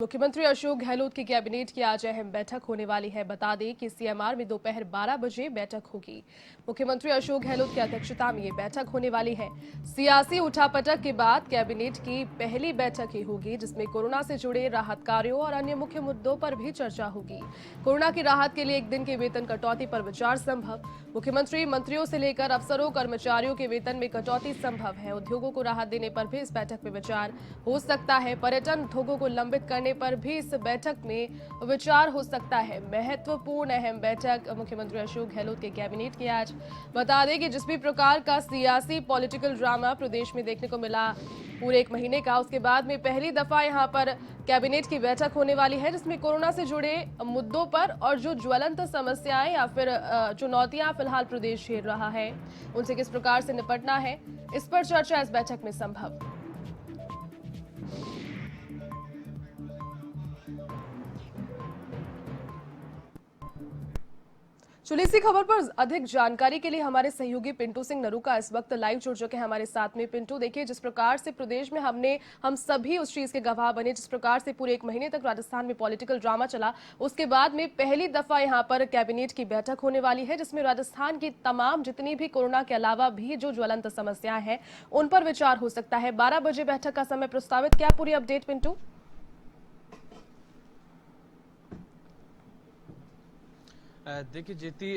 मुख्यमंत्री अशोक गहलोत की कैबिनेट की आज अहम बैठक होने वाली है। बता दें कि सीएमआर में दोपहर 12 बजे बैठक होगी। मुख्यमंत्री अशोक गहलोत की अध्यक्षता में ये बैठक होने वाली है। सियासी उठापटक के बाद कैबिनेट की पहली बैठक ही होगी, जिसमें कोरोना से जुड़े राहत कार्यों और अन्य मुख्य मुद्दों पर भी चर्चा होगी। कोरोना की राहत के लिए एक दिन के वेतन कटौती पर विचार संभव। मुख्यमंत्री मंत्रियों से लेकर अफसरों कर्मचारियों के वेतन में कटौती संभव है। उद्योगों को राहत देने पर भी इस बैठक में विचार हो सकता है। पर्यटन उद्योगों को लंबित करने पर भी इस बैठक में विचार हो सकता है। महत्वपूर्ण अहम बैठक मुख्यमंत्री अशोक गहलोत के कैबिनेट की आज। बता दें कि जिस भी प्रकार का सियासी पॉलिटिकल ड्रामा प्रदेश में देखने को मिला पूरे एक महीने का, उसके बाद में पहली दफा यहां पर कैबिनेट की बैठक होने वाली है, जिसमें कोरोना से जुड़े मुद्दों पर और जो ज्वलंत समस्याएं या फिर चुनौतियां फिलहाल प्रदेश झेल रहा है, उनसे किस प्रकार से निपटना है, इस पर चर्चा इस बैठक में संभव। चलिए इसी खबर पर अधिक जानकारी के लिए हमारे सहयोगी पिंटू सिंह नरूका इस वक्त लाइव जुड़ चुके हैं हमारे साथ में। पिंटू, देखिए जिस प्रकार से प्रदेश में हम सभी उस चीज के गवाह बने, जिस प्रकार से पूरे एक महीने तक राजस्थान में पॉलिटिकल ड्रामा चला, उसके बाद में पहली दफा यहां पर कैबिनेट की बैठक होने वाली है, जिसमें राजस्थान की तमाम जितनी भी कोरोना के अलावा भी जो ज्वलंत समस्याएं हैं उन पर विचार हो सकता है। 12 बजे बैठक का समय प्रस्तावित, क्या पूरी अपडेट पिंटू? देखिए जीती,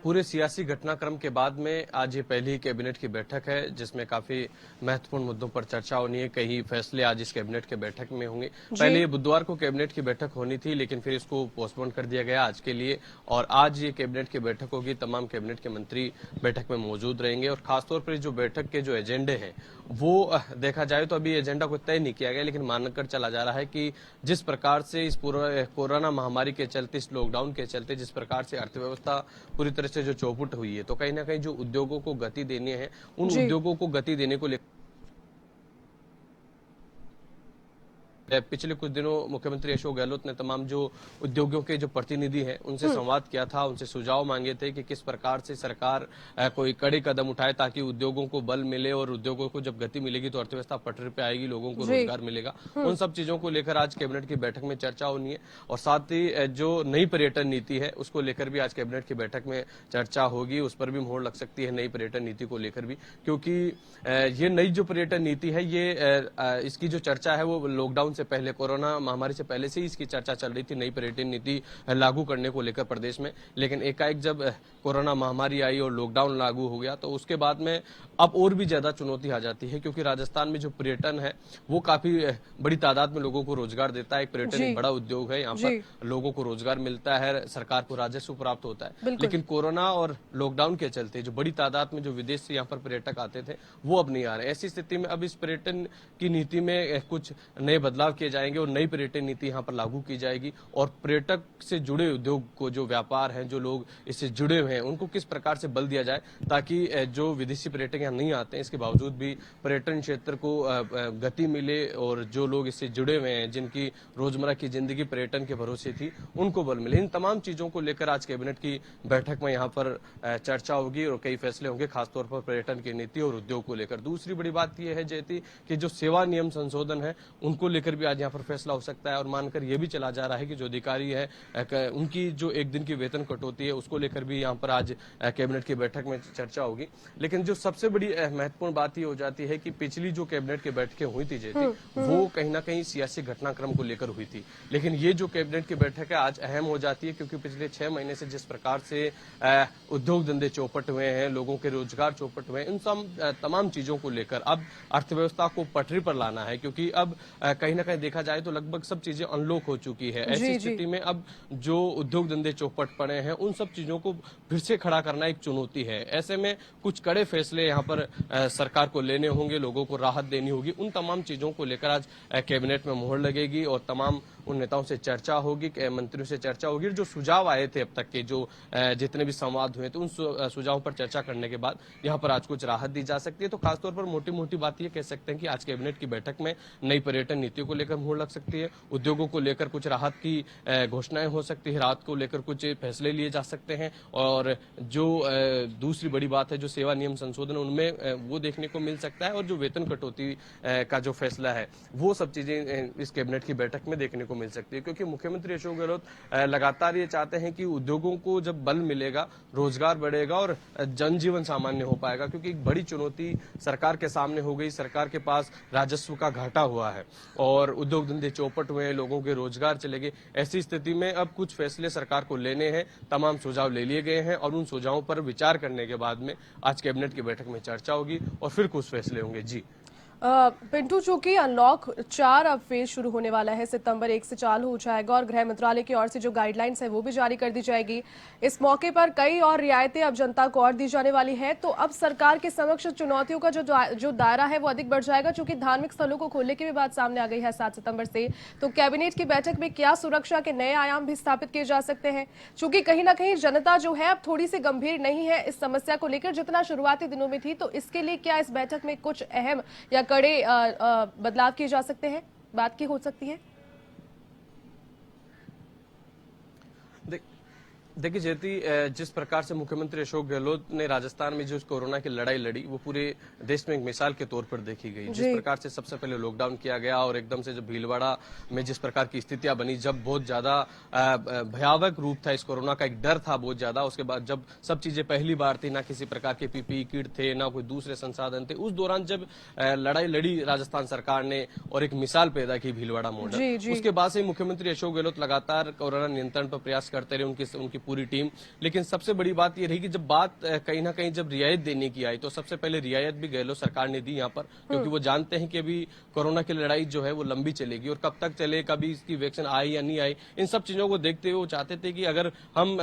पूरे सियासी घटनाक्रम के बाद में आज ये पहली कैबिनेट की बैठक है, जिसमें काफी महत्वपूर्ण मुद्दों पर चर्चा होनी है। कई फैसले आज इस कैबिनेट के बैठक में होंगे। पहले बुधवार को कैबिनेट की बैठक होनी थी, लेकिन फिर इसको पोस्टपोन कर दिया गया आज के लिए, और आज ये कैबिनेट की बैठक होगी। तमाम कैबिनेट के मंत्री बैठक में मौजूद रहेंगे, और खासतौर पर जो बैठक के जो एजेंडे हैं वो देखा जाए तो अभी एजेंडा को तय नहीं किया गया, लेकिन मानकर चला जा रहा है कि जिस प्रकार से इस पूरा कोरोना महामारी के चलते, इस लॉकडाउन के चलते जिस प्रकार से अर्थव्यवस्था पूरी तरह से जो चौपट हुई है, तो कहीं ना कहीं जो उद्योगों को गति देनी है, उन उद्योगों को गति देने को लेकर पिछले कुछ दिनों मुख्यमंत्री अशोक गहलोत ने तमाम जो उद्योगों के जो प्रतिनिधि हैं उनसे संवाद किया था, उनसे सुझाव मांगे थे कि किस प्रकार से सरकार कोई कड़े कदम उठाए ताकि उद्योगों को बल मिले, और उद्योगों को जब गति मिलेगी तो अर्थव्यवस्था पटरी पे आएगी, लोगों को रोजगार मिलेगा। उन सब चीजों को लेकर आज कैबिनेट की बैठक में चर्चा होनी है, और साथ ही जो नई पर्यटन नीति है उसको लेकर भी आज कैबिनेट की बैठक में चर्चा होगी। उस पर भी मोहर लग सकती है, नई पर्यटन नीति को लेकर भी, क्योंकि ये नई जो पर्यटन नीति है ये इसकी जो चर्चा है वो लॉकडाउन से पहले, कोरोना महामारी से पहले से ही इसकी चर्चा चल रही थी, नई पर्यटन नीति लागू करने को लेकर प्रदेश में। लेकिन एकाएक जब कोरोना महामारी आई और लॉकडाउन लागू हो गया, तो उसके बाद में अब और भी ज्यादा चुनौती आ जाती है, क्योंकि राजस्थान में जो पर्यटन है वो काफी बड़ी तादाद में लोगों को रोजगार देता है। एक पर्यटन एक बड़ा उद्योग है, यहाँ पर लोगों को रोजगार मिलता है, सरकार को राजस्व प्राप्त होता है। लेकिन कोरोना और लॉकडाउन के चलते जो बड़ी तादाद में जो विदेश से यहाँ पर पर्यटक आते थे वो अब नहीं आ रहे। ऐसी स्थिति में अब इस पर्यटन की नीति में कुछ नए बदलाव किए जाएंगे, और नई पर्यटन नीति यहाँ पर लागू की जाएगी, और पर्यटक से जुड़े उद्योग को, जो व्यापार हैं, जो लोग इससे जुड़े हुए हैं, उनको किस प्रकार से बल दिया जाए ताकि जो विदेशी पर्यटक यहाँ नहीं आते हैं, इसके बावजूद भी पर्यटन क्षेत्र को गति मिले, और जो लोग इससे जुड़े हुए हैं, जिनकी रोजमर्रा की जिंदगी पर्यटन के भरोसे थी, उनको बल मिले। इन तमाम चीजों को लेकर आज कैबिनेट की बैठक में यहाँ पर चर्चा होगी, और कई फैसले होंगे, खासतौर पर पर्यटन की नीति और उद्योग को लेकर। दूसरी बड़ी बात यह है जयती कि जो सेवा नियम संशोधन है उनको लेकर भी आज यहाँ पर फैसला हो सकता है, और मानकर यह भी चला जा रहा है कि जो अधिकारी है उनकी जो एक दिन की वेतन कटौती है उसको लेकर भी यहाँ पर आज कैबिनेट की बैठक में चर्चा होगी। लेकिन जो सबसे बड़ी महत्वपूर्ण बात ये हो जाती है कि पिछली जो कैबिनेट की बैठकें हुई थी जयती, वो कहीं ना कहीं सियासी घटनाक्रम को लेकर हुई थी, लेकिन ये जो कैबिनेट की बैठक है आज अहम हो जाती है, क्योंकि पिछले 6 महीने से जिस प्रकार से उद्योग धंधे चौपट हुए हैं, लोगों के रोजगार चौपट हुए हैं, इन तमाम चीजों को लेकर अब अर्थव्यवस्था को पटरी पर लाना है, क्योंकि अब कहीं ना कहीं देखा जाए तो लगभग सब चीजें अनलॉक हो चुकी है। ऐसी स्थिति में अब जो उद्योग धंधे चौपट पड़े हैं उन सब चीजों को फिर से खड़ा करना एक चुनौती है। ऐसे में कुछ कड़े फैसले यहाँ पर सरकार को लेने होंगे, लोगों को राहत देनी होगी। उन तमाम चीजों को लेकर आज कैबिनेट में मोहर लगेगी, और तमाम उन नेताओं से चर्चा होगी, मंत्रियों से चर्चा होगी। जो सुझाव आए थे अब तक के, जो जितने भी संवाद हुए थे, उन सुझावों पर चर्चा करने के बाद यहाँ पर आज कुछ राहत दी जा सकती है। तो खासतौर पर मोटी मोटी बात ये कह सकते हैं कि आज कैबिनेट की बैठक में नई पर्यटन नीति को लेकर मुहर लग सकती है, उद्योगों को लेकर कुछ राहत की घोषणाएं हो सकती है, राहत को लेकर कुछ फैसले लिए जा सकते हैं। और जो दूसरी बड़ी बात है, जो सेवा नियम संशोधन, उनमें वो देखने को मिल सकता है। और जो वेतन कटौती का जो फैसला है, वो सब चीजें इस कैबिनेट की बैठक में देखने को मिल सकती है। क्योंकि मुख्यमंत्री अशोक गहलोत लगातार ये चाहते हैं कि उद्योगों को जब बल मिलेगा, रोजगार बढ़ेगा और जनजीवन सामान्य हो पाएगा। क्योंकि एक बड़ी चुनौती सरकार के सामने हो गई, सरकार के पास राजस्व का घाटा हुआ है और उद्योग धंधे चौपट हुए हैं, लोगों के रोजगार चले गए। ऐसी स्थिति में अब कुछ फैसले सरकार को लेने हैं, तमाम सुझाव ले लिए गए हैं और उन सुझावों पर विचार करने के बाद में आज कैबिनेट की बैठक में चर्चा होगी और फिर कुछ फैसले होंगे। जी पिंटू, चूंकि अनलॉक 4 अब फेज शुरू होने वाला है, सितंबर 1 से चालू हो जाएगा और गृह मंत्रालय की ओर से जो गाइडलाइंस है वो भी जारी कर दी जाएगी। इस मौके पर कई और रियायतें अब जनता को और दी जाने वाली है। तो अब सरकार के समक्ष चुनौतियों का जो दायरा है वो अधिक बढ़ जाएगा, चूंकि धार्मिक स्थलों को खोलने की भी बात सामने आ गई है 7 सितंबर से। तो कैबिनेट की बैठक में क्या सुरक्षा के नए आयाम भी स्थापित किए जा सकते हैं? चूंकि कहीं ना कहीं जनता जो है अब थोड़ी सी गंभीर नहीं है इस समस्या को लेकर जितना शुरुआती दिनों में थी। तो इसके लिए क्या इस बैठक में कुछ अहम या कड़े बदलाव किए जा सकते हैं, बात की हो सकती है? देखिए ज्योति, जिस प्रकार से मुख्यमंत्री अशोक गहलोत ने राजस्थान में जो कोरोना की लड़ाई लड़ी, वो पूरे देश में एक मिसाल के तौर पर देखी गई। जिस प्रकार से सबसे पहले लॉकडाउन किया गया और एकदम से जब भीलवाड़ा में जिस प्रकार की स्थितियां बनी, जब बहुत ज्यादा भयावह रूप था इस कोरोना का, एक डर था बहुत ज्यादा। उसके बाद जब सब चीजें पहली बार थी, ना किसी प्रकार के पीपीई किट थे, ना कोई दूसरे संसाधन थे, उस दौरान जब लड़ाई लड़ी राजस्थान सरकार ने और एक मिसाल पैदा की भीलवाड़ा मॉडल, उसके बाद से मुख्यमंत्री अशोक गहलोत लगातार कोरोना नियंत्रण पर प्रयास करते रहे, उनकी पूरी टीम। लेकिन सबसे बड़ी बात यह रही कि जब बात कहीं ना कहीं जब रियायत देने की आई, तो सबसे पहले रियायत भी गहलोत सरकार ने दी यहाँ पर, क्योंकि वो जानते हैं कि अभी कोरोना की लड़ाई जो है वो लंबी चलेगी और कब तक चले, कभी इसकी वैक्सीन आई या नहीं आई, इन सब चीजों को देखते हुए वो चाहते थे कि अगर हम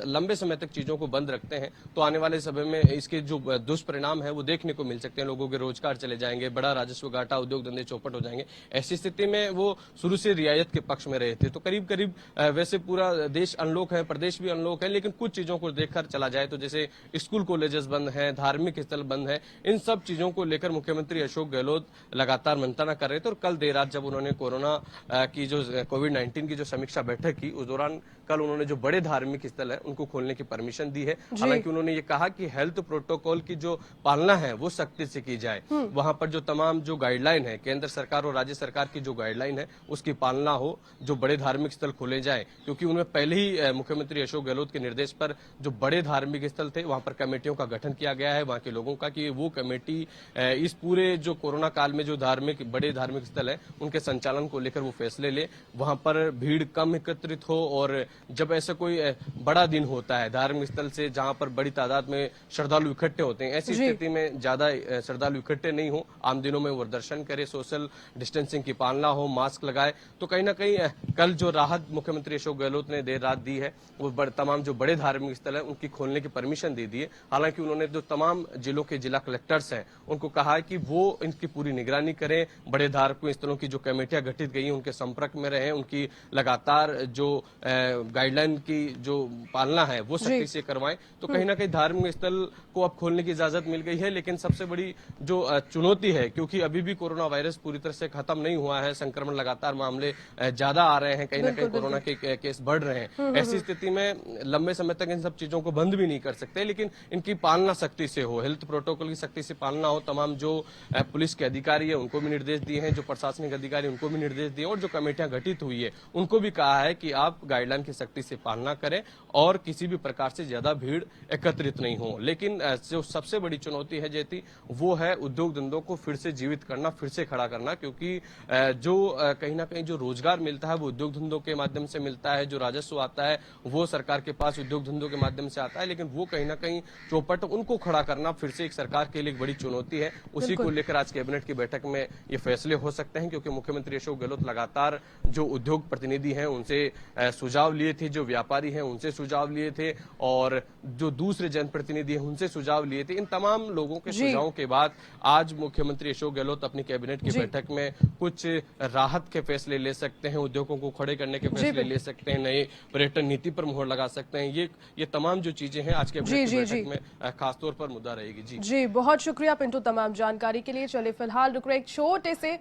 लंबे समय तक चीजों को बंद रखते हैं तो आने वाले समय में इसके जो दुष्परिणाम है वो देखने को मिल सकते हैं। लोगों के रोजगार चले जाएंगे, बड़ा राजस्व घाटा, उद्योग धंधे चौपट हो जाएंगे। ऐसी स्थिति में वो शुरू से रियायत के पक्ष में रहे थे। तो करीब करीब वैसे पूरा देश अनलॉक है, प्रदेश भी अनलॉक है, लेकिन कुछ चीजों को देखकर चला जाए तो जैसे स्कूल कॉलेजेस बंद हैं, धार्मिक स्थल बंद है, इन सब चीजों को लेकर मुख्यमंत्री अशोक गहलोत लगातार मंत्रणा कर रहे थे। और कल देर रात जब उन्होंने कोरोना की जो कोविड-19 की जो समीक्षा बैठक की, उस दौरान कल उन्होंने जो बड़े धार्मिक स्थल है उनको खोलने की परमिशन दी है। हालांकि उन्होंने ये कहा कि हेल्थ प्रोटोकॉल की जो पालना है वो सख्ती से की जाए, वहां पर जो तमाम जो गाइडलाइन है, केंद्र सरकार और राज्य सरकार की जो गाइडलाइन है उसकी पालना हो, जो बड़े धार्मिक स्थल खोले जाए। क्योंकि उन्हें पहले ही मुख्यमंत्री अशोक गहलोत के निर्देश पर जो बड़े धार्मिक स्थल थे वहां पर कमेटियों का गठन किया गया है, वहां के लोगों का, कि वो कमेटी इस पूरे जो कोरोना काल में जो बड़े धार्मिक स्थल है उनके संचालन को लेकर वो फैसले ले, वहां पर भीड़ कम एकत्रित हो। और जब ऐसा कोई बड़ा दिन होता है धार्मिक स्थल से जहां पर बड़ी तादाद में श्रद्धालु इकट्ठे होते हैं, ऐसी स्थिति में ज्यादा श्रद्धालु इकट्ठे नहीं हो, आम दिनों में वो दर्शन करे, सोशल डिस्टेंसिंग की पालना हो, मास्क लगाए। तो कहीं ना कहीं कल जो राहत मुख्यमंत्री अशोक गहलोत ने देर रात दी है वो तमाम जो बड़े धार्मिक स्थल है उनकी खोलने की परमिशन दे दी है। हालांकि उन्होंने जो तमाम जिलों के जिला कलेक्टर्स हैं उनको कहा है कि वो इनकी पूरी निगरानी करें, बड़े धार्मिक स्थलों की जो कमेटियां गठित गई हैं उनके संपर्क में रहें, उनकी लगातार जो गाइडलाइन की जो पालना है वो सख्ती से करवाएं। तो कहीं ना कहीं धार्मिक स्थल को अब खोलने की इजाजत मिल गई है। लेकिन सबसे बड़ी जो चुनौती है, क्योंकि अभी भी कोरोना वायरस पूरी तरह से खत्म नहीं हुआ है, संक्रमण लगातार मामले ज्यादा आ रहे हैं, कहीं ना कहीं कोरोना के केस बढ़ रहे हैं। ऐसी स्थिति में लंबे समय तक इन सब चीजों को बंद भी नहीं कर सकते, लेकिन इनकी पालना सख्ती से हो, हेल्थ प्रोटोकॉल की सख्ती से पालना हो। तमाम जो पुलिस के अधिकारी है उनको भी निर्देश दिए हैं, जो प्रशासनिक अधिकारी उनको भी निर्देश दिए, और जो कमेटियां गठित हुई है उनको भी कहा है कि आप गाइडलाइन की सख्ती से पालना करें और किसी भी प्रकार से ज्यादा भीड़ एकत्रित नहीं हो। लेकिन जो सबसे बड़ी चुनौती है जेती, वो है उद्योग धंधों को फिर से जीवित करना, फिर से खड़ा करना। क्योंकि जो कहीं ना कहीं जो रोजगार मिलता है वो उद्योग धंधों के माध्यम से मिलता है, जो राजस्व आता है वो सरकार के पास उद्योग धंधों के माध्यम से आता है, लेकिन वो कहीं ना कहीं चौपट, उनको खड़ा करना फिर से एक सरकार के लिए एक बड़ी चुनौती है। उसी को लेकर आज कैबिनेट की बैठक में ये फैसले हो सकते हैं, क्योंकि मुख्यमंत्री अशोक गहलोत लगातार जो उद्योग प्रतिनिधि हैं उनसे सुझाव लिए थे, जो व्यापारी हैं उनसे सुझाव लिए थे, और जो दूसरे जनप्रतिनिधि हैं उनसे सुझाव लिए थे। इन तमाम लोगों के सुझावों के बाद आज मुख्यमंत्री अशोक गहलोत अपनी कैबिनेट की बैठक में कुछ राहत के फैसले ले सकते हैं, उद्योगों को खड़े करने के फैसले ले सकते हैं, नए पर्यटन नीति पर मुहर लगा सकते हैं। ये तमाम जो चीजें हैं आज के बैठक में खासतौर पर मुद्दा रहेगी। जी बहुत शुक्रिया पिंटू तमाम जानकारी के लिए। चले फिलहाल रुक रहे एक छोटे से